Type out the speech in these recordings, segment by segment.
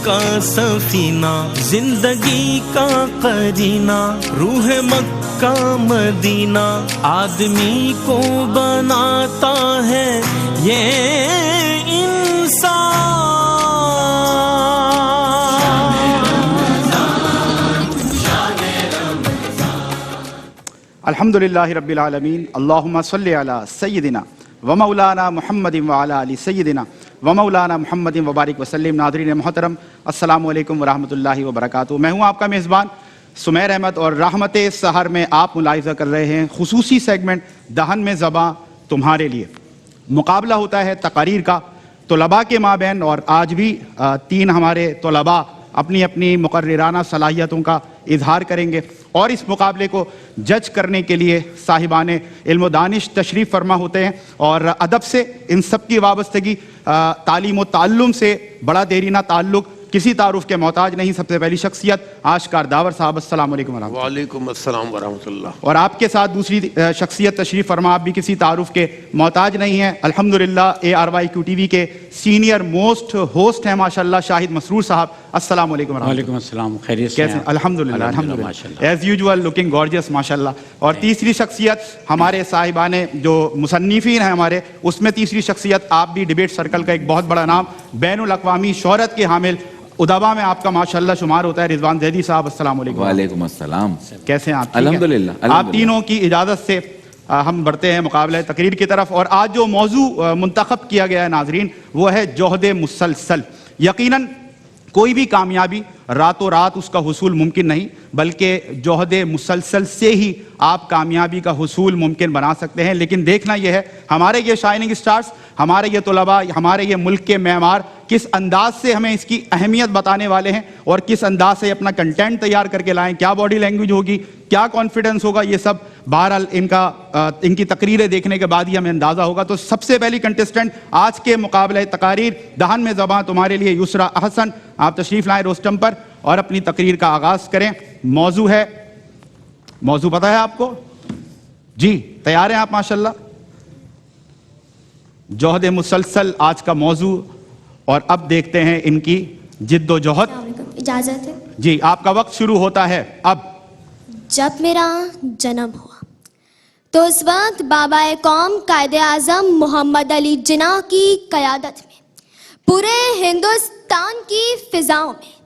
کا سفینہ، زندگی کا قرینہ، روح مکہ مدینہ، آدمی کو بناتا ہے یہ انسان۔ الحمدللہ رب العالمین، اللہم صلی علی سیدنا و مولانا محمد وعلی آل سیدنا و مولانا محمد وبارک وسلم۔ ناظرین محترم، السلام علیکم ورحمۃ اللہ وبرکاتہ۔ میں ہوں آپ کا میزبان سمیر احمد، اور رحمت سحر میں آپ ملاحظہ کر رہے ہیں خصوصی سیگمنٹ دہن میں زباں تمہارے لیے۔ مقابلہ ہوتا ہے تقاریر کا طلباء کے مابین، اور آج بھی 3 ہمارے طلباء اپنی اپنی مقررانہ صلاحیتوں کا اظہار کریں گے، اور اس مقابلے کو جج کرنے کے لیے صاحبان علم و دانش تشریف فرما ہوتے ہیں، اور ادب سے ان سب کی وابستگی تعلیم و تعلم سے بڑا دیرینہ تعلق، کسی تعارف کے محتاج نہیں۔ سب سے پہلی شخصیت آشکار داور صاحب، السلام علیکم ورحمۃ اللہ۔ وعلیکم السلام ورحمۃ اللہ۔ اور آپ کے ساتھ دوسری شخصیت تشریف فرما، آپ بھی کسی تعارف کے محتاج نہیں ہیں، الحمدللہ ARYQ TV کے سینئر موسٹ ہوسٹ ہیں ماشاءاللہ، شاہد مسرور صاحب، السلام علیکم ورحمۃ اللہ۔ وعلیکم السلام، خیریت سے کیسے؟ الحمدللہ الحمدللہ ماشاءاللہ، ایز یوزول لکنگ گارجس ماشاءاللہ۔ اور تیسری شخصیت ہمارے صاحبان جو مصنفین ہیں ہمارے، اس میں تیسری شخصیت آپ بھی ڈیبیٹ سرکل کا ایک بہت بڑا نام، بین الاقوامی شہرت کے حامل، ادبا میں آپ کا ماشاءاللہ شمار ہوتا ہے، رضوان زیدی صاحب، السلام علیکم۔ وعلیکم السلام، کیسے ہیں آپ؟ الحمدللہ۔ آپ تینوں کی اجازت سے ہم بڑھتے ہیں مقابلہ تقریر کی طرف، اور آج جو موضوع منتخب کیا گیا ہے ناظرین، وہ ہے جوہد مسلسل۔ یقیناً کوئی بھی کامیابی راتوں رات اس کا حصول ممکن نہیں، بلکہ جوہد مسلسل سے ہی آپ کامیابی کا حصول ممکن بنا سکتے ہیں۔ لیکن دیکھنا یہ ہے ہمارے یہ شائننگ سٹارز، ہمارے یہ طلباء، ہمارے یہ ملک کے معمار کس انداز سے ہمیں اس کی اہمیت بتانے والے ہیں، اور کس انداز سے اپنا کنٹینٹ تیار کر کے لائیں، کیا باڈی لینگویج ہوگی، کیا کانفیڈنس ہوگا، یہ سب بہرحال ان کی تقریریں دیکھنے کے بعد ہی ہمیں اندازہ ہوگا۔ تو سب سے پہلی کنٹسٹنٹ آج کے مقابلہ تقاریر دہن میں زباں تمہارے لیے، یسریٰ احسن، آپ تشریف لائیں روسٹم پر اور اپنی تقریر کا آغاز کریں۔ موضوع ہے، موضوع پتہ ہے آپ کو؟ جی تیار ہیں آپ ماشاءاللہ؟ جوہد مسلسل آج کا موضوع، اور اب دیکھتے ہیں ان کی جد و جہد۔ اجازت ہے؟ جی آپ کا وقت شروع ہوتا ہے اب۔ جب میرا جنم ہوا تو اس وقت بابا قوم قائد اعظم محمد علی جناح کی قیادت میں پورے ہندوستان کی فضاؤں میں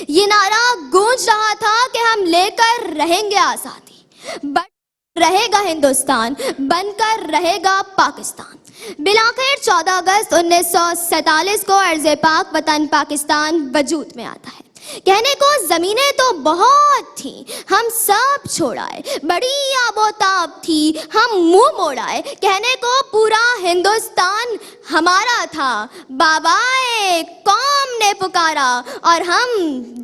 یہ نعرہ گونج رہا تھا کہ ہم لے کر رہیں گے آزادی، بن رہے گا ہندوستان، بن کر رہے گا پاکستان۔ بالآخر 14 اگست 1947 کو ارض پاک وطن پاکستان وجود میں آتا ہے۔ کہنے کو زمینیں تو بہت تھیں، ہم سب چھوڑائے، بڑی آب و تاب تھی، ہم منہ موڑائے، کہنے کو پورا ہندوستان ہمارا تھا، بابائے قوم نے پکارا اور ہم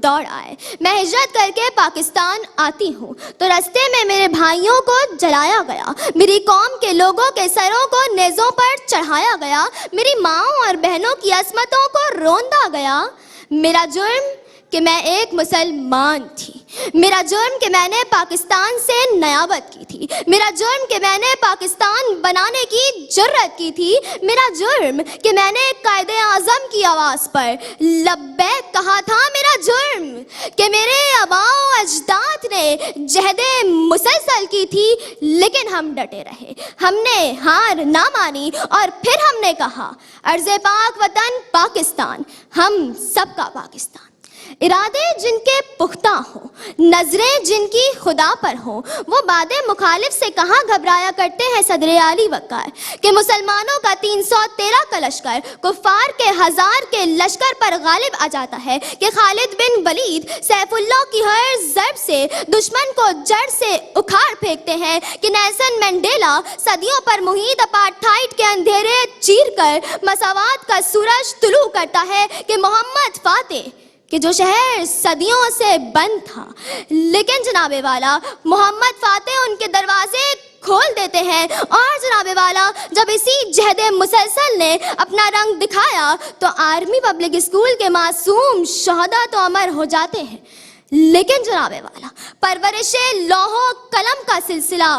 دوڑ آئے۔ میں ہجرت کر کے پاکستان آتی ہوں تو رستے میں میرے بھائیوں کو جلایا گیا، میری قوم کے لوگوں کے سروں کو نیزوں پر چڑھایا گیا، میری ماؤں اور بہنوں کی عصمتوں کو روندا گیا۔ میرا جرم کہ میں ایک مسلمان تھی، میرا جرم کہ میں نے پاکستان سے نیابت کی تھی، میرا جرم کہ میں نے پاکستان بنانے کی جرت کی تھی، میرا جرم کہ میں نے قائد اعظم کی آواز پر لبیک کہا تھا، میرا جرم کہ میرے آباء و اجداد نے جہد مسلسل کی تھی، لیکن ہم ڈٹے رہے، ہم نے ہار نہ مانی، اور پھر ہم نے کہا ارض پاک وطن پاکستان، ہم سب کا پاکستان۔ ارادے جن کے پختہ ہوں، نظریں جن کی خدا پر ہوں، وہ باد مخالف سے کہاں گھبرایا کرتے ہیں صدر عالی وقار، کہ مسلمانوں کا 313 کا لشکر کفار کے 1000 کے لشکر پر غالب آ جاتا ہے، کہ خالد بن ولید سیف اللہ کی ہر ضرب سے دشمن کو جڑ سے اکھاڑ پھینکتے ہیں، کہ نیلسن منڈیلا صدیوں پر محیط اپارٹھائیڈ کے اندھیرے چیر کر مساوات کا سورج طلوع کرتا ہے، کہ محمد فاتح کہ جو شہر صدیوں سے بند تھا، لیکن جناب والا محمد فاتح ان کے دروازے کھول دیتے ہیں، اور جناب والا جب اسی جہد مسلسل نے اپنا رنگ دکھایا تو آرمی پبلک اسکول کے معصوم شہداء تو امر ہو جاتے ہیں، لیکن جنابے والا پرورش لوح قلم کا سلسلہ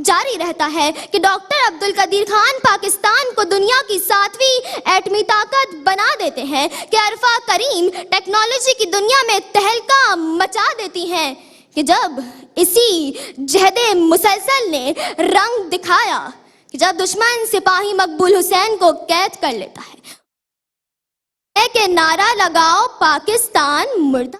جاری رہتا ہے کہ ڈاکٹر عبد القدیر خان پاکستان کو دنیا کی 7ویں ایٹمی طاقت بنا دیتے ہیں کہ عرفہ کریم ٹیکنالوجی کی دنیا میں تہلکہ مچا دیتی ہیں کہ جب اسی جہد مسلسل نے رنگ دکھایا کہ جب دشمن سپاہی مقبول حسین کو قید کر لیتا ہے کہ نعرہ لگاؤ پاکستان مردہ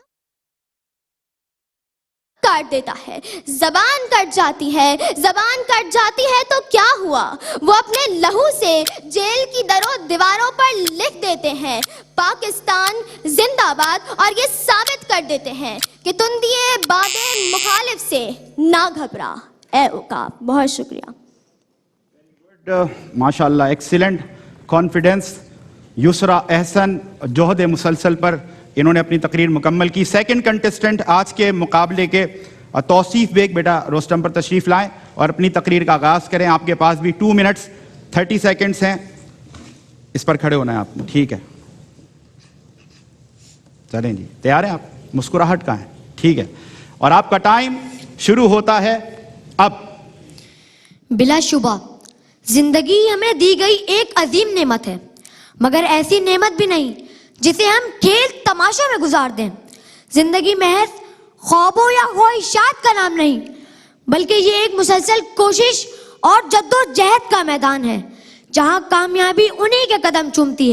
کاٹ دیتا ہے، زبان کٹ جاتی ہے، زبان کٹ جاتی ہے تو کیا ہوا؟ وہ اپنے لہو سے جیل کی دروں دیواروں پر لکھ دیتے ہیں پاکستان زندہ باد، اور یہ ثابت کر دیتے ہیں کہ تندیے باد مخالف سے نہ گھبرا اے عقاب۔ بہت شکریہ۔ ماشاء اللہ، ایکسیلنٹ کانفیڈنس۔ یسرا احسن جوہد مسلسل پر انہوں نے اپنی تقریر مکمل کی۔ سیکنڈ کنٹسٹنٹ آج کے مقابلے کے توصیف بیگ، بیٹا رستم پر تشریف لائیں اور اپنی تقریر کا آغاز کریں۔ آپ کے پاس بھی 2 منٹس 30 سیکنڈز ہیں، اس پر کھڑے ہونا ہے آپ نے، ٹھیک ہے؟ چلیں جی، تیار ہیں آپ؟ مسکراہٹ کا ہے، ٹھیک ہے؟ اور آپ کا ٹائم شروع ہوتا ہے اب۔ بلا شبہ زندگی ہمیں دی گئی ایک عظیم نعمت ہے، مگر ایسی نعمت بھی نہیں جسے ہم کھیل تماشا میں گزار دیں۔ زندگی محض خوابوں یا خواہشات کا نام نہیں، بلکہ یہ ایک مسلسل کوشش اور جد و جہد کا میدان ہے، جہاں کامیابی انہی کے قدم چومتی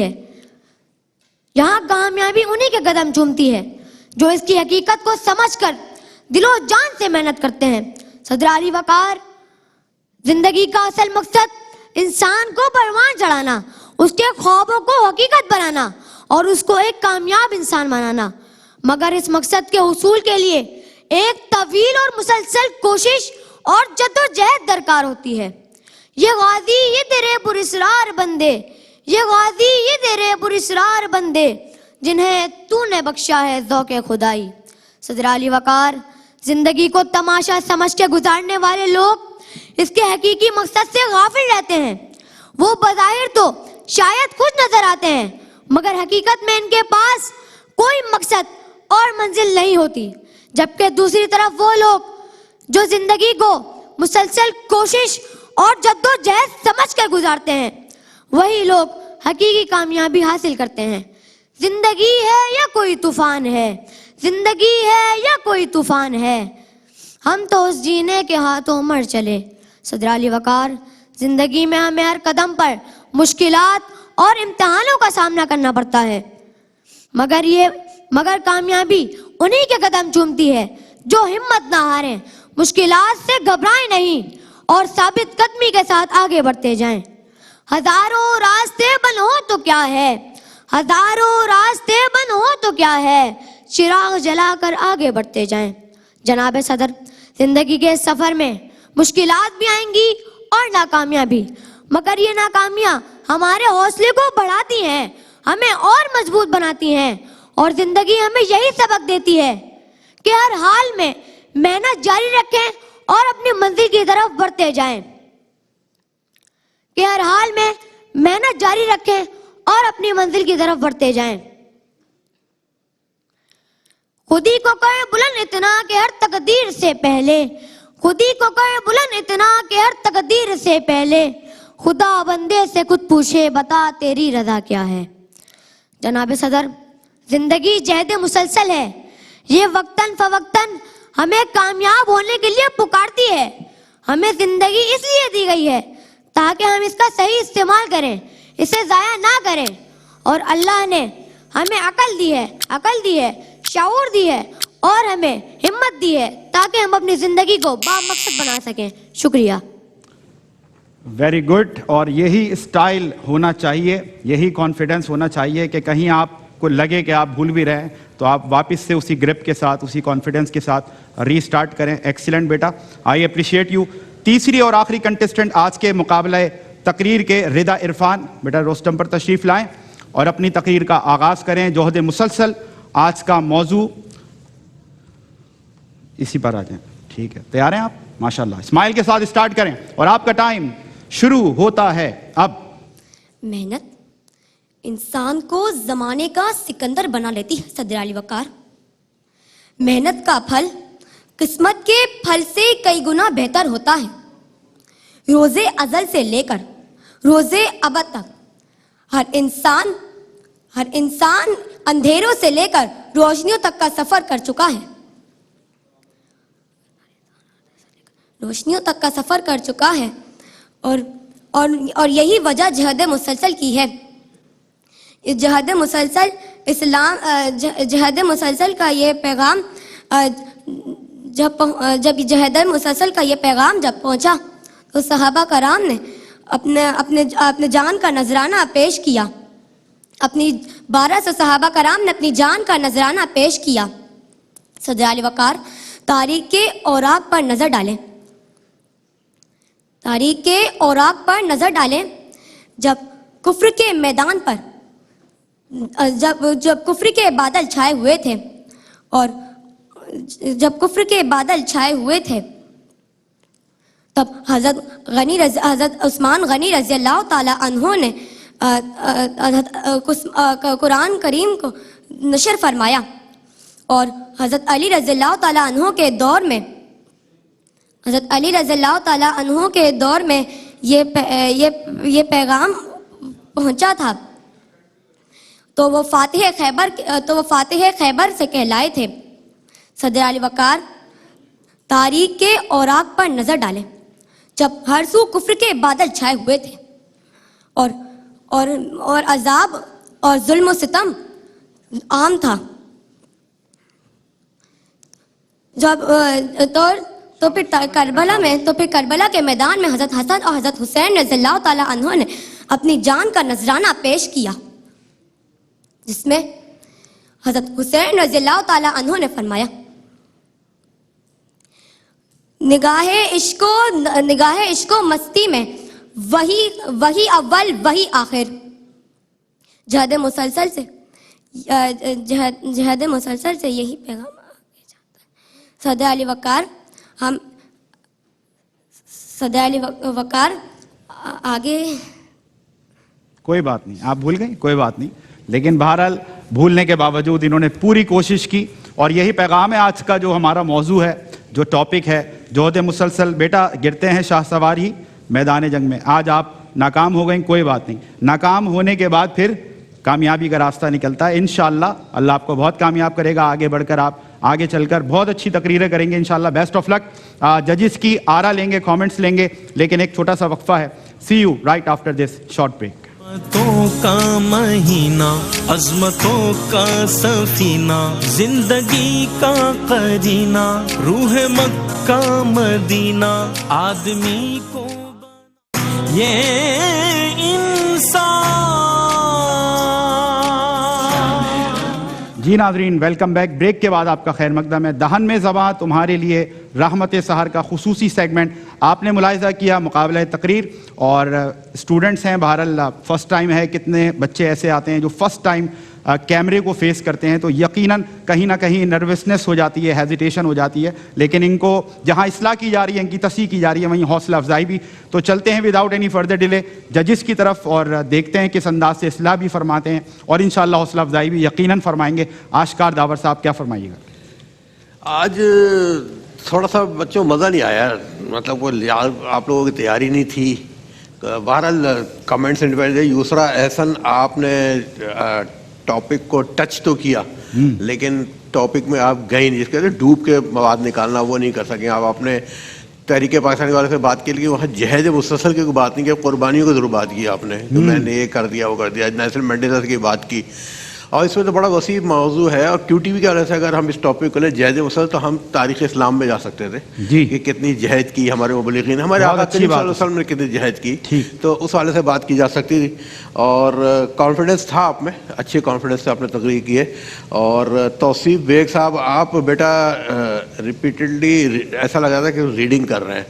ہے، جو اس کی حقیقت کو سمجھ کر دل و جان سے محنت کرتے ہیں۔ صدر علی وقار، زندگی کا اصل مقصد انسان کو پروان چڑھانا، اس کے خوابوں کو حقیقت بنانا اور اس کو ایک کامیاب انسان بنانا، مگر اس مقصد کے حصول کے لیے ایک طویل اور مسلسل کوشش اور جد و جہد درکار ہوتی ہے۔ یہ غازی یہ تیرے پراسرار بندے، یہ غازی یہ تیرے پراسرار بندے، جنہیں تو نے بخشا ہے ذوق خدائی۔ صدر علی وقار، زندگی کو تماشا سمجھ کے گزارنے والے لوگ اس کے حقیقی مقصد سے غافل رہتے ہیں۔ وہ بظاہر تو شاید خود نظر آتے ہیں، مگر حقیقت میں ان کے پاس کوئی مقصد اور منزل نہیں ہوتی، جبکہ دوسری طرف وہ لوگ جو زندگی کو مسلسل کوشش اور جد و جہد سمجھ کر گزارتے ہیں، وہی لوگ حقیقی کامیابی حاصل کرتے ہیں۔ زندگی ہے یا کوئی طوفان ہے، زندگی ہے یا کوئی طوفان ہے، ہم تو اس جینے کے ہاتھوں مر چلے۔ صدر علی وقار، زندگی میں ہمیں ہر قدم پر مشکلات اور امتحانوں کا سامنا کرنا پڑتا ہے، مگر کامیابی انہی کے قدم چومتی ہے جو ہمت نہ ہاریں، مشکلات سے گھبرائیں نہیں اور ثابت قدمی کے ساتھ آگے بڑھتے جائیں۔ ہزاروں راستے بند ہو تو کیا ہے، ہزاروں راستے بند ہو تو کیا ہے، چراغ جلا کر آگے بڑھتے جائیں۔ جناب صدر، زندگی کے سفر میں مشکلات بھی آئیں گی اور ناکامیاں بھی، مگر یہ ناکامیاں ہمارے حوصلے کو بڑھاتی ہیں، ہمیں اور مضبوط بناتی ہیں، اور زندگی ہمیں یہی سبق دیتی ہے کہ ہر حال میں محنت جاری رکھیں اور اپنی منزل کی طرف بڑھتے جائیں، کہ ہر حال میں محنت جاری رکھیں اور اپنی منزل کی طرف بڑھتے جائیں۔ خودی کو کرے بلند اتنا کہ ہر تقدیر سے پہلے، خودی کو کرے بلند اتنا کہ ہر تقدیر سے پہلے، خدا بندے سے خود پوچھے بتا تیری رضا کیا ہے۔ جناب صدر، زندگی جہد مسلسل ہے، یہ وقتاً فوقتاً ہمیں کامیاب ہونے کے لیے پکارتی ہے۔ ہمیں زندگی اس لیے دی گئی ہے تاکہ ہم اس کا صحیح استعمال کریں، اسے ضائع نہ کریں، اور اللہ نے ہمیں عقل دی ہے، شعور دی ہے اور ہمیں ہمت دی ہے تاکہ ہم اپنی زندگی کو بامقصد بنا سکیں۔ شکریہ۔ Very good. اور یہی اسٹائل ہونا چاہیے، یہی کانفیڈنس ہونا چاہیے کہ کہیں آپ کو لگے کہ آپ بھول بھی رہے ہیں تو آپ واپس سے اسی گرپ کے ساتھ، اسی کانفیڈنس کے ساتھ ری سٹارٹ کریں۔ Excellent beta, I appreciate you. تیسری اور آخری کنٹسٹنٹ آج کے مقابلہ تقریر کے رضا عرفان، بیٹا روسٹم پر تشریف لائیں اور اپنی تقریر کا آغاز کریں۔ جوہد مسلسل آج کا موضوع، اسی پر آ جائیں، ٹھیک ہے؟ تیار ہیں آپ؟ ماشاءاللہ، اسمائل کے ساتھ اسٹارٹ کریں اور آپ کا ٹائم شروع ہوتا ہے اب۔ محنت انسان کو زمانے کا سکندر بنا لیتی ہے صدر علی وقار۔ محنت کا پھل قسمت کے پھل سے کئی گنا بہتر ہوتا ہے. روز ازل سے لے کر روز ابد تک ہر انسان اندھیروں سے لے کر روشنیوں تک کا سفر کر چکا ہے. روشنیوں تک کا سفر کر چکا ہے اور یہی وجہ جہاد مسلسل کی ہے. جہاد مسلسل کا یہ پیغام جب جہاد مسلسل کا یہ پیغام جب پہنچا تو صحابہ کرام نے اپنے جان کا نذرانہ پیش کیا. اپنی 1200 صحابہ کرام نے اپنی جان کا نذرانہ پیش کیا. صدر علی وقار تاریخ کے اوراق پر نظر ڈالیں. تاریخ کے اوراق پر نظر ڈالیں. جب کفر کے میدان پر جب کفر کے بادل چھائے ہوئے تھے اور جب کفر کے بادل چھائے ہوئے تھے تب حضرت عثمان غنی رضی اللہ تعالی عنہ نے قرآن کریم کو نشر فرمایا. اور حضرت علی رضی اللہ تعالی عنہ کے دور میں یہ پیغام پہنچا تھا تو وہ فاتح خیبر سے کہلائے تھے. صدر علی وقار تاریخ کے اوراق پر نظر ڈالیں. جب ہر سو کفر کے بادل چھائے ہوئے تھے اور عذاب اور ظلم و ستم عام تھا تو پھر کربلا کے میدان میں حضرت حسن اور حضرت حسین رضی اللہ تعالی عنہ نے اپنی جان کا نذرانہ پیش کیا جس میں حضرت حسین رضی اللہ تعالی عنہ نے فرمایا نگاہ عشق و مستی میں وہی اول وہی آخر. جہاد مسلسل سے یہی پیغام جاتا ہے. صدر علی وقار آگے. کوئی بات نہیں, آپ بھول گئیں, کوئی بات نہیں. لیکن بہرحال بھولنے کے باوجود انہوں نے پوری کوشش کی اور یہی پیغام ہے آج کا جو ہمارا موضوع ہے, جو ٹاپک ہے جہد مسلسل. بیٹا گرتے ہیں شاہ سوار ہی میدان جنگ میں. آج آپ ناکام ہو گئیں, کوئی بات نہیں. ناکام ہونے کے بعد پھر کامیابی کا راستہ نکلتا ہے. انشاءاللہ اللہ آپ کو بہت کامیاب کرے گا. آگے بڑھ کر آپ آگے چل کر بہت اچھی تقریریں کریں گے انشاءاللہ. بیسٹ آف لک. ججز کی آرا لیں گے, کامنٹس لیں گے, لیکن ایک چھوٹا سا وقفہ ہے. See you right after this short break. عظمتوں کا مہینہ, عظمتوں کا سفینہ, زندگی کا قرینہ, روح مکہ مدینہ, آدمی کو یہ انسان. جی ناظرین, ویلکم بیک. بریک کے بعد آپ کا خیر مقدم ہے. دہن میں زباں تمہارے لیے رحمت سحر کا خصوصی سیگمنٹ. آپ نے ملاحظہ کیا مقابلہ تقریر اور اسٹوڈنٹس ہیں, بہرحال فرسٹ ٹائم ہے. کتنے بچے ایسے آتے ہیں جو فرسٹ ٹائم کیمرے کو فیس کرتے ہیں تو یقیناً کہیں نہ کہیں نروسنس ہو جاتی ہے, ہیزیٹیشن ہو جاتی ہے. لیکن ان کو جہاں اصلاح کی جا رہی ہے, ان کی تصحیح کی جا رہی ہے, وہیں حوصلہ افزائی بھی. تو چلتے ہیں وداؤٹ اینی فردر ڈیلے ججز کی طرف اور دیکھتے ہیں کس انداز سے اصلاح بھی فرماتے ہیں اور انشاءاللہ حوصلہ افزائی بھی یقیناً فرمائیں گے. آشکار داور صاحب کیا فرمائیے گا؟ آج تھوڑا سا بچوں مزہ نہیں آیا, مطلب وہ آپ لوگوں کی تیاری نہیں تھی. بہرحال کمنٹس یسرا احسن آپ نے ٹاپک کو ٹچ تو کیا لیکن ٹاپک میں آپ گئے نہیں, جس کے ڈوب کے مواد نکالنا وہ نہیں کر سکیں آپ. آپ نے تحریک پاکستانی والے سے بات کی لیکن وہاں جہاد مسلسل کی کوئی بات نہیں کی, قربانیوں کی ضرور بات کی آپ نے کہ میں نے یہ کر دیا وہ کر دیا. نیلسن منڈیلا کی بات کی اور اس میں تو بڑا وسیع موضوع ہے. اور کیو ٹی وی کے حوالے سے اگر ہم اس ٹاپک کو لیں جہاد مسلسل تو ہم تاریخ اسلام میں جا سکتے تھے جی کہ کتنی جہاد کی ہمارے مبلغین, ہمارے آقا صلی اللہ علیہ وسلم نے کتنی جہاد کی, تو اس حوالے سے بات کی جا سکتی تھی. اور کانفیڈنس تھا آپ میں, اچھے کانفیڈنس سے آپ نے تقریر کی ہے. اور توصیف بیگ صاحب آپ بیٹا ریپیٹڈلی ایسا لگا تھا کہ ریڈنگ کر رہے ہیں,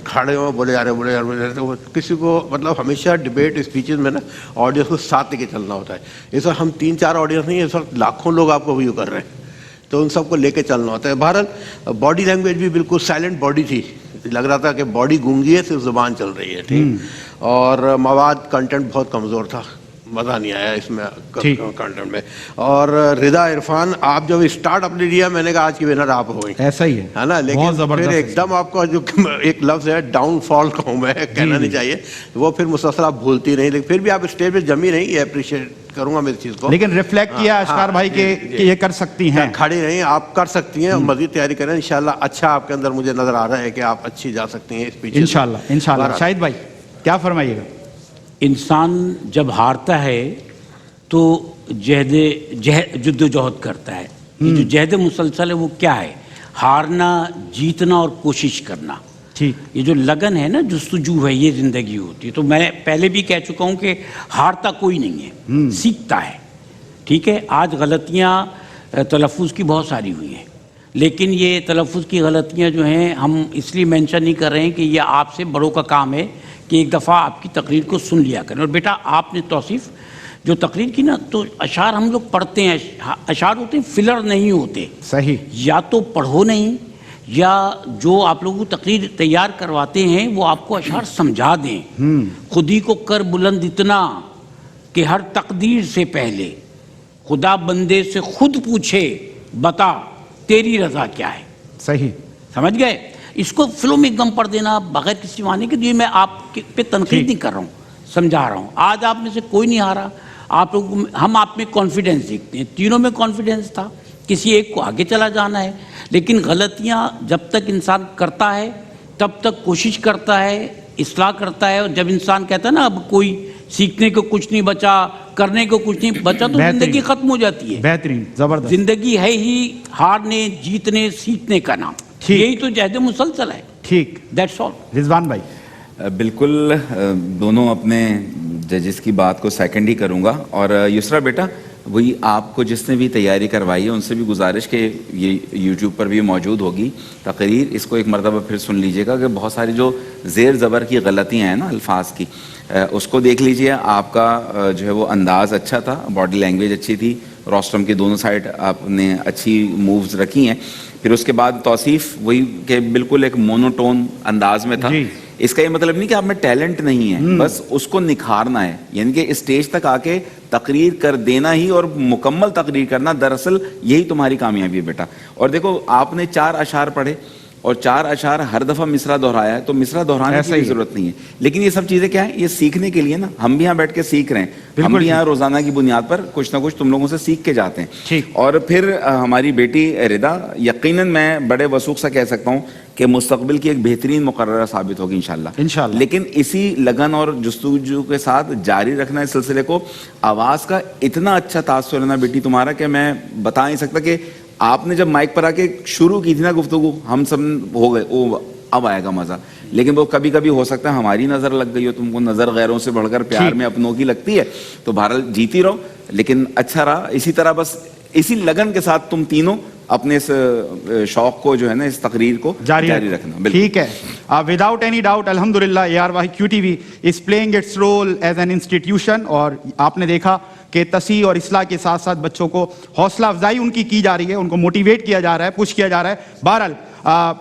کھڑے ہو بولے جا رہے تو کسی کو مطلب ہمیشہ ڈبیٹ اسپیچز میں نا آڈینس کو ساتھ لے کے چلنا ہوتا ہے. اس وقت ہم 3-4 آڈینس نہیں, اس وقت لاکھوں لوگ آپ کو ویو کر رہے ہیں تو ان سب کو لے کے چلنا ہوتا ہے. بہرحال باڈی لینگویج بھی بالکل سائلنٹ باڈی تھی, لگ رہا تھا کہ باڈی گونگی ہے صرف زبان چل رہی ہے, ٹھیک. اور مواد کنٹینٹ بہت کمزور تھا, مزہ نہیں آیا اس میں ٹھیک۔ کنٹینٹ میں. اور رضا عرفان آپ جب اسٹارٹ اپ نے لیا میں نے کہا آج کی ونر آپ ہوئیں. ایسا ہی ہے نا. بہت لیکن زبردست پھر ایک دم آپ کا جو ایک لفظ ہے ڈاؤن فال قوم میں کہنا نہیں چاہیے, وہ پھر مسلسل آپ بھولتی نہیں, لیکن پھر بھی آپ اسٹیج پہ جمی نہیں, یہ اپریشیٹ کروں گا میں اس چیز کو. لیکن ریفلیکٹ کیا اشکار بھائی کہ یہ کر سکتی ہیں, کھڑی نہیں, آپ کر سکتی ہیں, مزید تیاری کریں انشاءاللہ. اچھا آپ کے اندر مجھے نظر آ رہا ہے کہ آپ اچھی جا سکتی ہیں اسپیچ انشاءاللہ انشاءاللہ. شاہد بھائی کیا فرمائیے گا؟ انسان جب ہارتا ہے تو جد و جہد کرتا ہے. یہ جو جہد مسلسل ہے وہ کیا ہے؟ ہارنا, جیتنا اور کوشش کرنا. ٹھیک. یہ جو لگن ہے نا, جستجو ہے, یہ زندگی ہوتی ہے. تو میں پہلے بھی کہہ چکا ہوں کہ ہارتا کوئی نہیں ہے, سیکھتا ہے. ٹھیک ہے. آج غلطیاں تلفظ کی بہت ساری ہوئی ہیں, لیکن یہ تلفظ کی غلطیاں جو ہیں ہم اس لیے مینشن نہیں کر رہے ہیں کہ یہ آپ سے بڑوں کا کام ہے کہ ایک دفعہ آپ کی تقریر کو سن لیا کریں. اور بیٹا آپ نے توصیف جو تقریر کی نا, تو اشعار ہم لوگ پڑھتے ہیں, اشعار ہوتے ہیں فلر نہیں ہوتے. صحیح. یا تو پڑھو نہیں, یا جو آپ لوگوں کو تقریر تیار کرواتے ہیں وہ آپ کو اشعار سمجھا دیں. خود ہی کو کر بلند اتنا کہ ہر تقدیر سے پہلے خدا بندے سے خود پوچھے بتا تیری رضا کیا ہے. صحیح. سمجھ گئے؟ اس کو فلو میں ایک دم پڑھ دینا بغیر کسی معنی کے. یہ میں آپ پہ تنقید نہیں کر رہا ہوں, سمجھا رہا ہوں. آج آپ میں سے کوئی نہیں ہارا. آپ لوگ, ہم آپ میں کانفیڈنس دیکھتے ہیں, تینوں میں کانفیڈنس تھا, کسی ایک کو آگے چلا جانا ہے. لیکن غلطیاں جب تک انسان کرتا ہے تب تک کوشش کرتا ہے, اصلاح کرتا ہے. اور جب انسان کہتا ہے نا اب کوئی سیکھنے کو کچھ نہیں بچا, کرنے کو کچھ نہیں بچا, تو زندگی ختم ہو جاتی ہے. بہترین, زبردست. زندگی ہے ہی ہارنے, جیتنے, سیکھنے کا نام. یہی تو جہد مسلسل ہے. ٹھیک. That's all. رضوان بھائی. بالکل دونوں اپنے ججز کی بات کو سیکنڈ ہی کروں گا. اور یسرا بیٹا, وہی آپ کو جس نے بھی تیاری کروائی ہے ان سے بھی گزارش کہ یہ یوٹیوب پر بھی موجود ہوگی تقریر, اس کو ایک مرتبہ پھر سن لیجئے گا کہ بہت ساری جو زیر زبر کی غلطیاں ہیں نا الفاظ کی, اس کو دیکھ لیجئے. آپ کا جو ہے وہ انداز اچھا تھا, باڈی لینگویج اچھی تھی, روسٹرم کی دونوں سائڈ آپ نے اچھی مووز رکھی ہیں. پھر اس کے بعد توصیف وہی کہ بالکل ایک مونوٹون انداز میں تھا. اس کا یہ مطلب نہیں کہ آپ میں ٹیلنٹ نہیں ہے, بس اس کو نکھارنا ہے. یعنی کہ اسٹیج تک آ کے تقریر کر دینا ہی اور مکمل تقریر کرنا, دراصل یہی تمہاری کامیابی ہے بیٹا. اور دیکھو آپ نے 4 اشعار پڑھے اور 4 اشعار ہر دفعہ مصرع دہرایا ہے, تو مصرع دہرانے کی ضرورت نہیں ہے. لیکن یہ سب چیزیں کیا ہیں, یہ سیکھنے کے لیے نا. ہم بھی یہاں بیٹھ کے سیکھ رہے ہیں, ہم بھی یہاں روزانہ کی بنیاد پر کچھ نہ کچھ تم لوگوں سے سیکھ کے جاتے ہیں. اور پھر ہماری بیٹی ردا, یقیناً میں بڑے وثوق سے کہہ سکتا ہوں کہ مستقبل کی ایک بہترین مقررہ ثابت ہوگی انشاءاللہ. لیکن اسی لگن اور جستجو کے ساتھ جاری رکھنا اس سلسلے کو. آواز کا اتنا اچھا تاثر ہے نا بیٹی تمہارا کہ میں بتا نہیں سکتا. کہ آپ نے جب مائک پر آ کے شروع کی تھی نا گفتگو, ہم سب ہو گئے وہ اب آئے گا مزہ. لیکن وہ کبھی کبھی ہو سکتا ہے ہماری نظر لگ گئی ہو, تم کو نظر غیروں سے بڑھ کر پیار میں اپنوں کی لگتی ہے. تو بہرحال جیتی رہو, لیکن اچھا رہا. اسی طرح بس اسی لگن کے ساتھ تم تینوں اپنے اس شوق کو جو ہے نا, اس تقریر کو جاری رکھنا. ٹھیک ہے. وداؤٹ اینی ڈاؤٹ الحمدللہ ARY QTV is playing its role as an institution. اور آپ نے دیکھا کہ تصحیح اور اصلاح کے ساتھ ساتھ بچوں کو حوصلہ افزائی ان کی جا رہی ہے, ان کو موٹیویٹ کیا جا رہا ہے, پش کیا جا رہا ہے. بہرحال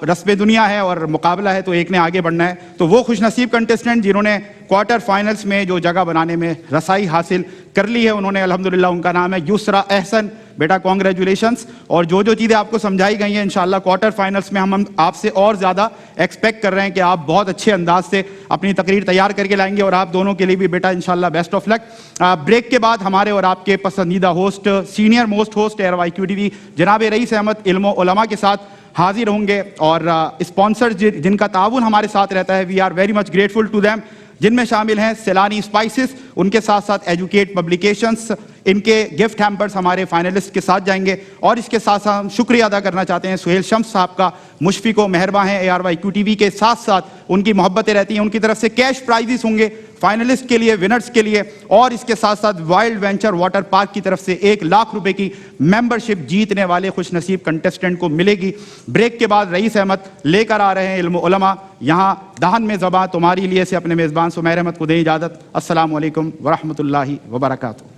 رسم دنیا ہے اور مقابلہ ہے, تو ایک نے آگے بڑھنا ہے. تو وہ خوش نصیب کنٹیسٹنٹ جنہوں نے کوارٹر فائنلز میں جو جگہ بنانے میں رسائی حاصل کر لی ہے, انہوں نے الحمدللہ, ان کا نام ہے یسرا احسن. بیٹا کانگریچولیشنس. اور جو چیزیں آپ کو سمجھائی گئی ہیں انشاءاللہ کوارٹر فائنلز میں ہم آپ سے اور زیادہ ایکسپیکٹ کر رہے ہیں کہ آپ بہت اچھے انداز سے اپنی تقریر تیار کر کے لائیں گے. اور آپ دونوں کے لیے بھی بیٹا انشاءاللہ بیسٹ آف لک. بریک کے بعد ہمارے اور آپ کے پسندیدہ host, senior most host ARY QTV جناب رئیس احمد علم و علماء کے ساتھ حاضر ہوں گے. اور اسپانسر جن کا تعاون ہمارے ساتھ رہتا ہے, we are very much grateful to them, جن میں شامل ہیں سیلانی اسپائسز, ان کے ساتھ ساتھ ایجوکیٹ پبلیکیشنز, ان کے گفٹ ہیمپرز ہمارے فائنلسٹ کے ساتھ جائیں گے. اور اس کے ساتھ ساتھ ہم شکریہ ادا کرنا چاہتے ہیں سہیل شمس صاحب کا, مشفق و مہرباں ہیں ARY QTV کے ساتھ ساتھ ان کی محبتیں رہتی ہیں. ان کی طرف سے کیش پرائزز ہوں گے فائنلسٹ کے لیے, ونرز کے لیے. اور اس کے ساتھ ساتھ وائلڈ وینچر واٹر پارک کی طرف سے 1 لاکھ روپے کی ممبرشپ جیتنے والے خوش نصیب کنٹیسٹنٹ کو ملے گی. بریک کے بعد رئیس احمد لے کر آ رہے ہیں علم و علماء. یہاں دہن میں زباں تمہاری لیے سے اپنے میزبان سمیر احمد کو دیں اجازت. السلام علیکم ورحمۃ اللہ وبرکاتہ.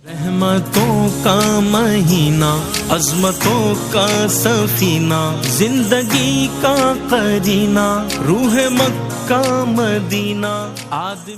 رحمتوں کا مہینہ, عظمتوں کا سفینہ, زندگی کا قرینہ, روح مکہ مدینہ. آدمی